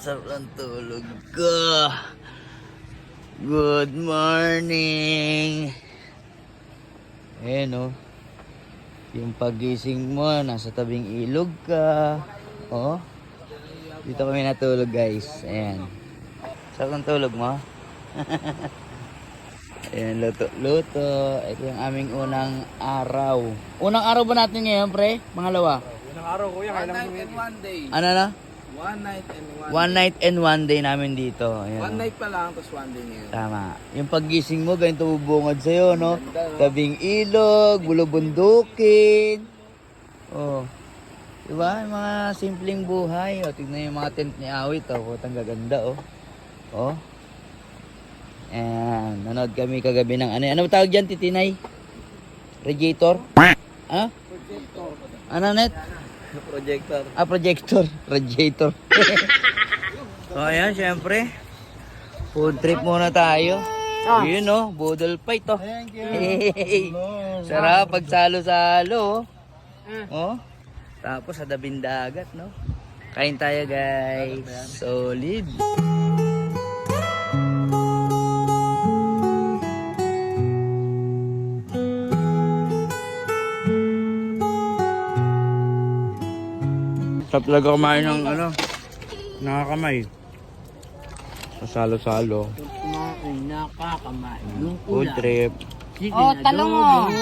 sarap ng tulog ko. Good morning. Ayan o. Yung pagising mo, nasa tabing ilog ka. Oh. Dito kami natulog guys. Ayan. Sarap ng tulog mo. Ayan, luto-luto. Ito yung aming unang araw. Unang araw ba natin ngayon, pre? Pangalawa? Unang araw, kuya. One night and one day. Ano na? One night and one One night and one day namin dito. Ayan, One oh. night pa lang, tapos one day ngayon. Tama. Yung paggising mo, ganito bubungad sa'yo, no? Tabing ilog, bulubundukin. Oh. Diba? Yung mga simpleng buhay. O, tignan yung mga tent ni Awit. Oh, putang gaganda, oh. Oh. Ayan. Nanood kami kagabi ng ano. Ano tawag dyan, Titinay? Radiator? Ha? Projector. Ano, net? Projector. Ah, projector. Radiator. So, ayan, syempre. Food trip muna tayo. Yun, no? Budol fight, oh. Thank you. Hey. Sarap, pagsalo-salo, oh. Oh. Tapos, sa dabing dagat, no? Kain tayo, guys. Solid. Sarap talaga kumain ng ano, nakakamay. Salo-salo. Kumain, nakakamay. Yung Food trip. Oh, talong mo.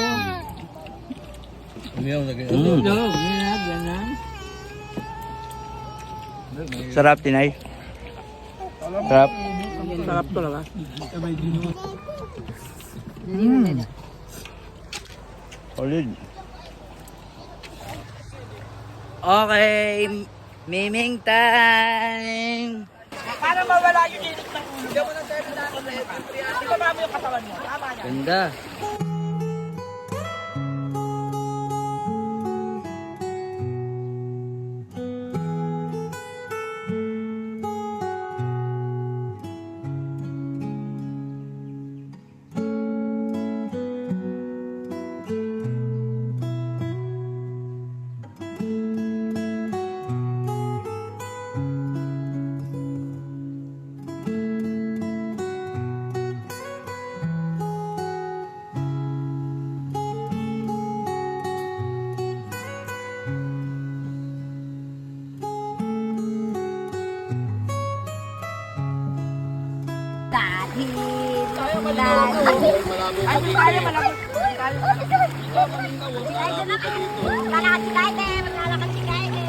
Sarap, Tinay. Sarap. Sarap talaga. Solid. Okay, miming time. Para mawala yung init ng ulo. Hindi mo na tayo na. Di ba mami yung katawan mo? Tama niya. Ganda. Dahil. Ay, kaya malapit. Lalakad si Kaide. Lalakad si Kaide.